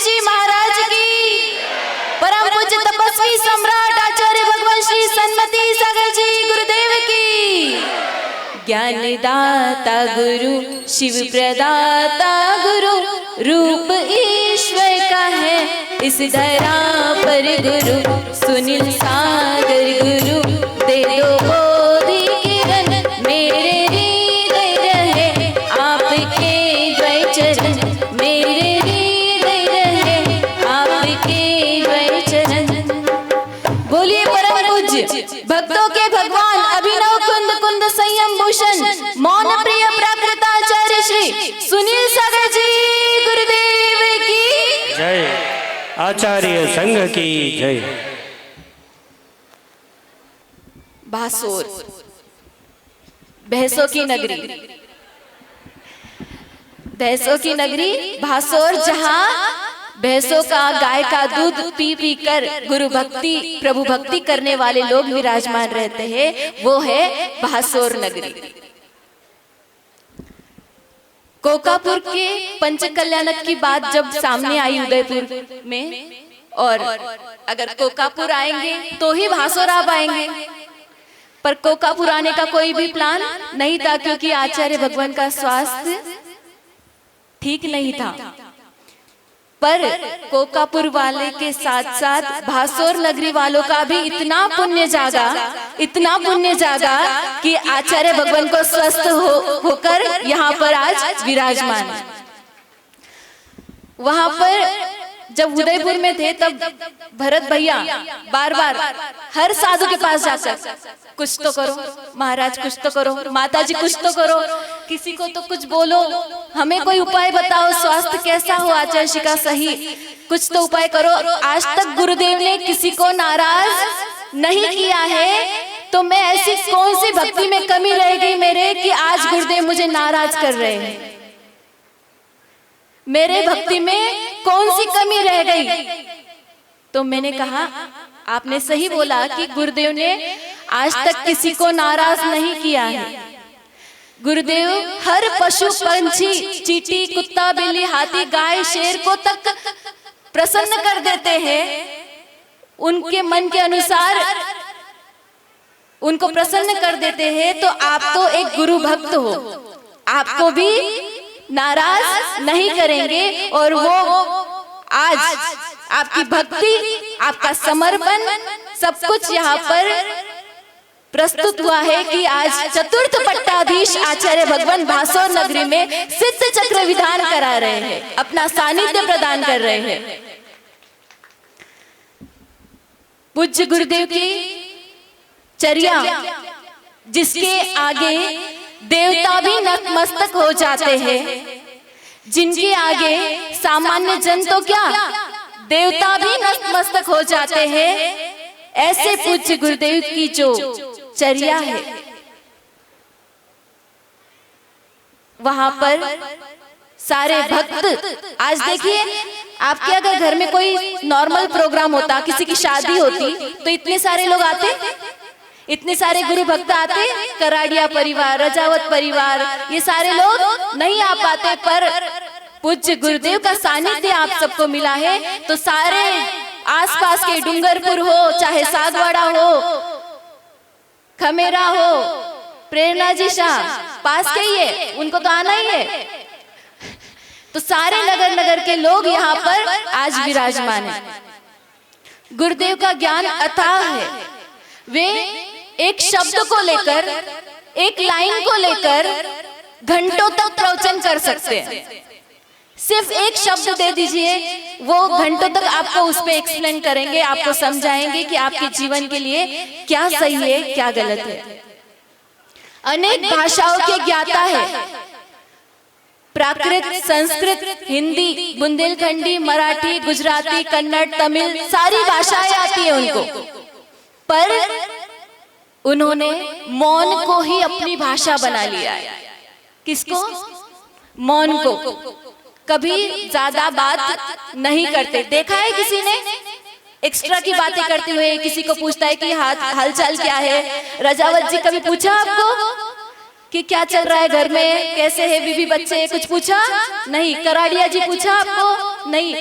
जी महाराज की, परम पूज्य तपस्वी सम्राट आचार्य भगवान श्री सन्मति सागर जी गुरुदेव की। ज्ञानदाता गुरु शिव प्रदाता गुरु, रूप ईश्वर का है इस धरा पर गुरु। सुनील सागर गुरु दे दो बोधि किरण, मेरे हृदय रहे आपके द्वय चरण, मेरे हृदय रहे आपके द्वय चरण। बोलिए परम पूज्य भक्तों के भगवान अभिनव कुंद कुंद संयम भूषण मौन प्रिय प्राकृताचार्य श्री सुनील सागर जी गुरुदेव की जय। आचार्य संघ की जय। भासोर भैंसों की नगरी, भैंसों की नगरी भासोर, जहां भैंसों का गाय का दूध पी पी कर गुरु भक्ति प्रभु भक्ति करने वाले लोग विराजमान रहते हैं, वो है भासोर नगरी। कोकापुर के पंचकल्याणक की बात जब सामने आई उदयपुर में, और अगर कोकापुर आएंगे तो ही भासोर आ पाएंगे, पर कोकापुर आने का कोई भी प्लान नहीं था क्योंकि आचार्य भगवान का स्वास्थ्य ठीक नहीं था। पर कोकापुर वाले के साथ साथ भासोर नगरी वालों का भी इतना पुण्य जागा, इतना पुण्य जागा कि आचार्य भगवान को स्वस्थ होकर यहाँ पर आज विराजमान है। वहां पर जब उदयपुर में थे तब भरत भैया बार बार हर साधु के पास जाकर कुछ तो करो महाराज, कुछ तो करो माताजी, कुछ तो करो, किसी को तो कुछ बोलो, हमें कोई उपाय बताओ, स्वास्थ्य कैसा हो आचार्य जी का सही, कुछ तो उपाय करो। आज तक गुरुदेव ने किसी को नाराज नहीं किया है, तो मैं ऐसी कौन सी भक्ति में कमी रह गई मेरे कि आज गुरुदेव मुझे नाराज कर रहे हैं? मेरे भक्ति में कौन सी कमी रह गई? तो मैंने कहा आपने सही बोला कि गुरुदेव ने आज तक किसी को नाराज नहीं किया है। गुरुदेव हर पशु पंछी, चींटी, कुत्ता, बिल्ली, हाथी, गाय, शेर को तक प्रसन्न कर देते हैं, उनके मन के अनुसार उनको प्रसन्न कर देते हैं। तो आप तो एक गुरु भक्त हो, आपको भी नाराज नहीं करेंगे, और वो आज आपकी भक्ति, आपका समर्पण सब कुछ यहाँ पर प्रस्तुत हुआ है कि आज चतुर्थ पट्टाधीश आचार्य भगवान भासोर नगरी में सिद्ध चक्र विधान करा रहे हैं, अपना सानिध्य प्रदान कर रहे हैं। पूज्य गुरुदेव की चर्या जिसके आगे देवता भी नतमस्तक हो जाते हैं, जिनके आगे सामान्य जन तो क्या देवता भी नतमस्तक हो जाते हैं, ऐसे पूज्य गुरुदेव की जो चर्या है, वहां पर सारे भक्त, आज देखिए आपके अगर घर में कोई नॉर्मल प्रोग्राम होता, किसी की शादी होती, तो इतने सारे लोग आते, इतने सारे गुरु भक्त आते, कराड़िया परिवार, रजावत परिवार, ये सारे लोग नहीं आ पाते, पर पूज्य गुरुदेव का सानिध्य आप सबको मिला है, तो सारे आसपास के डूंगरपुर हो, चाहे सागवाड़ा हो, खमेरा हो, प्रेरणा जी शाह पास के ही है, उनको तो आना ही है, तो सारे नगर नगर के लोग यहाँ पर आज विराजमान हैं। गुरुदेव का ज्ञान अथाह है, वे एक शब्द को लेकर, एक लाइन को लेकर घंटों तक प्रवचन कर सकते हैं। सिर्फ एक शब्द दे दीजिए, वो घंटों तक आपको उस पे एक्सप्लेन करेंगे, आपको समझाएंगे कि आपके जीवन के लिए क्या सही है, क्या गलत है। अनेक भाषाओं के ज्ञाता है, प्राकृत, संस्कृत, हिंदी, बुंदेलखंडी, मराठी, गुजराती, कन्नड़, तमिल, सारी भाषाएं आती है उनको, पर उन्होंने मौन को ही अपनी भाषा बना लिया है। किसको? मौन को। कभी ज्यादा बात नहीं करते, देखा है किसी ने एक्स्ट्रा की बातें करते हुए? किसी को पूछता है कि हालचाल क्या है? रजावत जी कभी पूछा आपको कि क्या चल रहा है घर में, कैसे है बीवी बच्चे, कुछ पूछा नहीं? कराड़िया जी पूछा आपको? नहीं।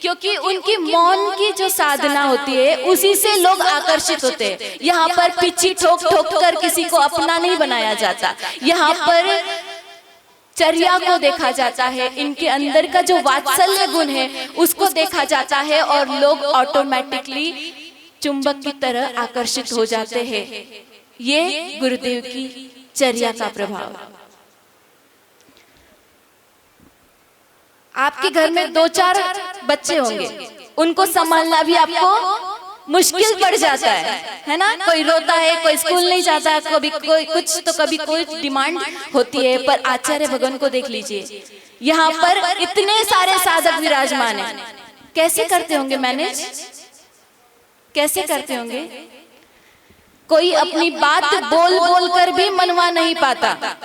क्योंकि उनकी मौन की जो साधना होती है उसी से लोग आकर्षित होते हैं। यहाँ पर पिच्ची ठोक ठोक कर किसी को अपना नहीं बनाया जाता, यहाँ पर चर्या को देखा जाता है, इनके अंदर का जो वात्सल्य गुण है उसको देखा जाता है और लोग ऑटोमेटिकली चुंबक की तरह आकर्षित हो जाते हैं। ये गुरुदेव की चर्या का प्रभाव। आपके घर में 2-4 बच्चे होंगे, उनको संभालना भी आपको मुश्किल पड़ जाता है ना। कोई रोता है, कोई स्कूल नहीं जाता, कभी कोई कुछ तो कभी कोई डिमांड होती है। पर आचार्य भगवान को देख लीजिए, यहाँ पर इतने सारे साधक विराजमान हैं, कैसे करते होंगे मैनेज, कैसे करते होंगे। कोई अपनी बात बोल बोल कर भी मनवा नहीं पाता।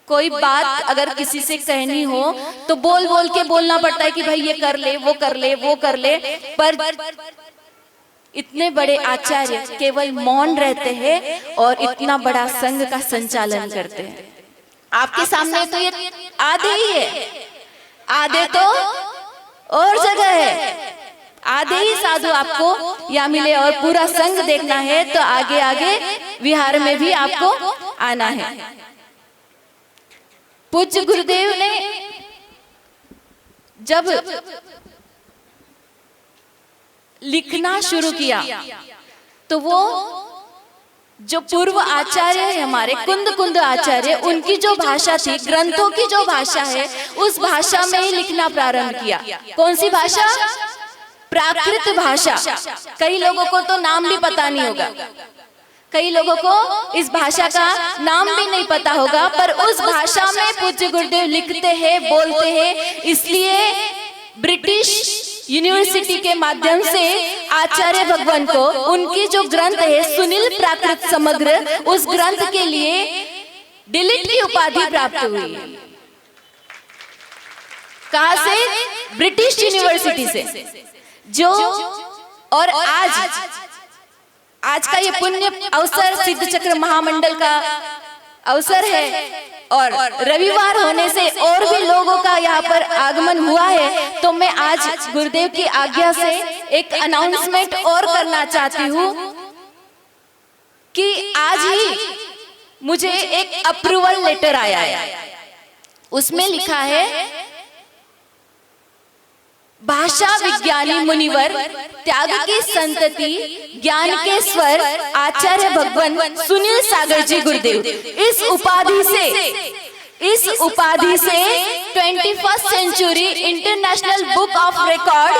कोई बात अगर किसी से कहनी हो तो बोल बोल के बोलना पड़ता है कि भाई ये कर ले, वो कर ले, वो कर ले। पर इतने बड़े आचार्य केवल मौन रहते हैं और इतना बड़ा संघ का संचालन करते हैं। आपके सामने तो ये आधे ही है, आधे तो और जगह है, आधे ही साधु आपको यहाँ मिले और पूरा संघ देखना है तो आगे आगे विहार में भी आपको आना है। पूज्य गुरुदेव ने जब लिखना शुरू किया तो वो जो पूर्व आचार्य है हमारे कुंद आचार्य, उनकी जो भाषा थी, ग्रंथों की जो भाषा है, उस भाषा में ही लिखना प्रारंभ किया। कौन सी भाषा? प्राकृत भाषा। कई लोगों को तो नाम भी पता नहीं होगा, कई लोगों को इस भाषा का नाम भी नहीं पता होगा, पर उस भाषा में पूज्य गुरुदेव लिखते हैं, बोलते हैं। इसलिए ब्रिटिश यूनिवर्सिटी के माध्यम से आचार्य भगवान को उनकी जो ग्रंथ है सुनील प्राकृत समग्र, उस ग्रंथ के लिए डिलीट की उपाधि प्राप्त हुई। कहां से? ब्रिटिश यूनिवर्सिटी से। जो और आज का ये पुण्य अवसर सिद्ध चक्र महामंडल का अवसर है और रविवार होने से और भी लोगों का यहाँ पर आगमन हुआ है। तो मैं आज गुरुदेव की आज्ञा से एक अनाउंसमेंट और करना चाहती हूँ कि आज ही मुझे एक अप्रूवल लेटर आया है। उसमें लिखा है, भाषा विज्ञानी मुनिवर, त्याग की संतति, ज्ञान के स्वर, आचार्य भगवान सुनील सागर जी गुरुदेव। इस उपाधि से 21st century international book of record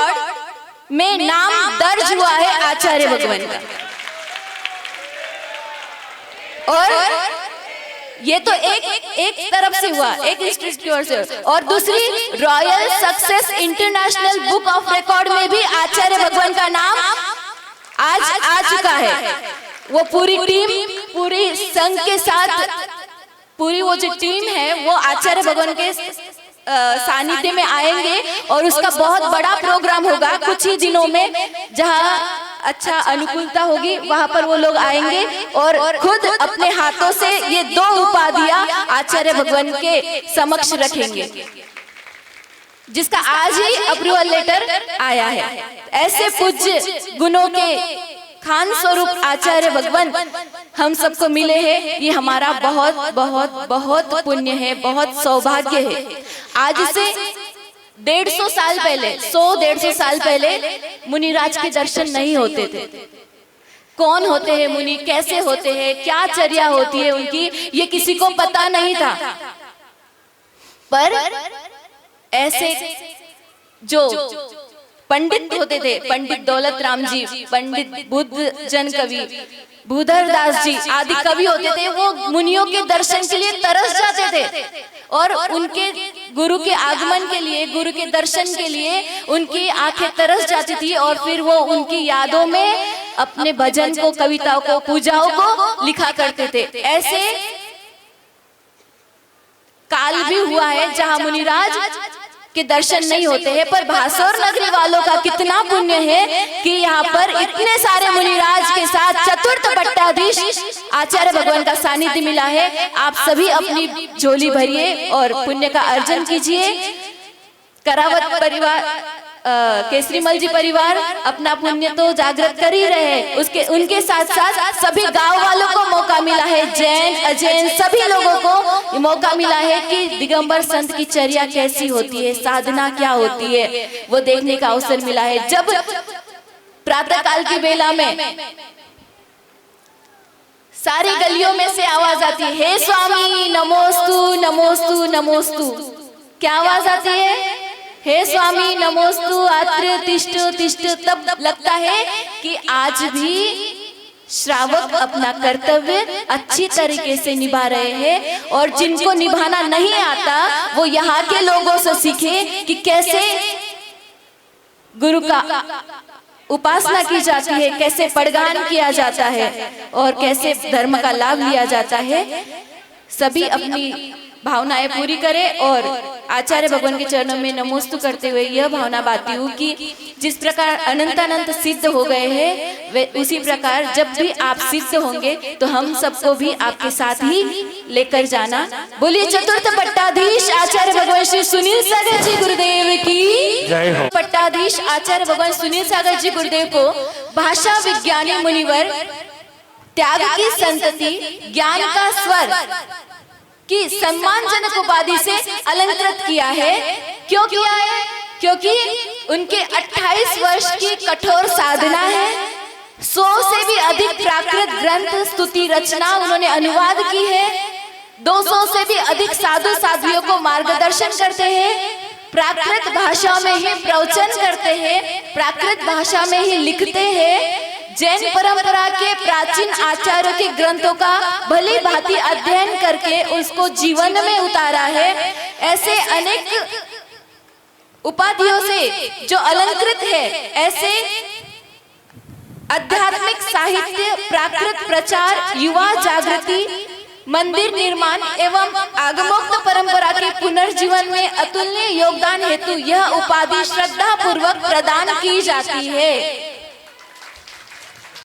में नाम दर्ज हुआ है आचार्य भगवान का। और ये तो एक तरफ से हुआ, एक इंस्टीट्यूट की ओर से, और दूसरी royal success international book of record में भी आचार्य भगवान का नाम आज आ चुका है। वो पूरी टीम, पूरी संघ के साथ, पूरी वो जो टीम है वो आचार्य भगवान के सानिध्य में आएंगे और उसका बहुत बड़ा प्रोग्राम होगा कुछ ही दिनों में। जहाँ अच्छा अनुकूलता होगी वहां पर वो लोग आएंगे और खुद अपने हाथों से ये 2 उपाधियां आचार्य भगवान के समक्ष रखेंगे, जिसका आज ही अप्रूवल लेटर आया है। ऐसे पूज्य गुणों के खान स्वरूप आचार्य भगवान हम सबको मिले हैं। ये हमारा बहुत बहुत बहुत पुण्य है, बहुत सौभाग्य है। आज से 150 साल पहले, 100-150 साल पहले मुनिराज के दर्शन नहीं होते थे। कौन होते हैं मुनि, कैसे होते हैं, क्या चर्या होती है उनकी, ये किसी को पता नहीं था। पर ऐसे जो पंडित होते थे, पंडित दौलत राम जी, पंडित बुद्ध जन कवि भूधर दास जी आदि कवि होते थे, वो मुनियों के दर्शन के लिए तरस जाते थे और उनके गुरु के आगमन के लिए, गुरु के दर्शन के लिए उनकी आंखें तरस जाती थी और फिर वो उनकी यादों में अपने भजन को, कविताओं को, पूजाओं को लिखा करते थे। ऐसे काल भी हुआ है जहां मुनिराज के दर्शन नहीं होते हैं, पर भासौर नगरी वालों का कितना पुण्य है कि यहाँ पर इतने सारे मुनिराज के साथ चतुर्थ पट्टाधीश आचार्य भगवान का सानिध्य मिला है। आप सभी अपनी झोली भरिए और पुण्य का अर्जन कीजिए। करावत परिवार, केसरीमल जी परिवार अपना पुण्य तो जागृत कर ही रहे हैं, उसके उनके साथ साथ सभी गांव वालों को मौका मिला है, जैन अजैन सभी लोगों को मौका मिला है कि दिगंबर संत की चर्या कैसी होती है, साधना क्या होती है, वो देखने का अवसर मिला है। जब प्रातः काल की बेला में सारी गलियों में से आवाज आती है, हे स्वामी नमोस्तु नमोस्तु नमोस्तु। क्या आवाज आती है? हे स्वामी नमोस्तु अत्र तिष्ठ तिष्ठ। तब लगता है कि आज भी श्रावक अपना कर्तव्य अच्छी तरीके से निभा रहे हैं, और जिनको निभाना नहीं आता वो यहाँ के लोगों से सीखे कि कैसे गुरु का उपासना की जाती है, कैसे पड़गान किया जाता है और कैसे धर्म का लाभ लिया जाता है। सभी अपनी भावनाएं पूरी करें और आचार्य भगवान के चरणों में नमोस्तु करते हुए यह भावना बाती हूँ कि जिस प्रकार अनंतानंत सिद्ध हो गए हैं, वे उसी प्रकार जब भी आप सिद्ध होंगे तो हम सबको भी आपके साथ ही लेकर जाना। बोलिए चतुर्थ पट्टाधीश आचार्य भगवान श्री सुनील सागर जी गुरुदेव की जय हो। पट्टाधीश आचार्य भगवान सुनील सागर जी गुरुदेव को भाषा विज्ञानी मुनिवर, त्याग की संतति, ज्ञान का स्वर की सम्मानजनक उपाधि से अलंकृत किया है। क्यों किया है? क्योंकि उनके 28 वर्ष की कठोर साधना है, 100 से भी अधिक प्राकृत ग्रंथ स्तुति रचना उन्होंने अनुवाद की है, 200 से भी अधिक साधु साध्वियों को मार्गदर्शन करते हैं, प्राकृत भाषा में ही प्रवचन करते हैं, प्राकृत भाषा में ही लिखते हैं। जैन परंपरा के प्राचीन आचार्यों के ग्रंथों का भली भांति अध्ययन करके उसको जीवन में उतारा है। ऐसे अनेक उपाधियों से जो अलंकृत है, ऐसे आध्यात्मिक साहित्य, प्राकृत प्रचार, युवा जागृति, मंदिर निर्माण एवं आगमोक्त परंपरा के पुनर्जीवन में अतुलनीय योगदान हेतु यह उपाधि श्रद्धा पूर्वक प्रदान की जाती है।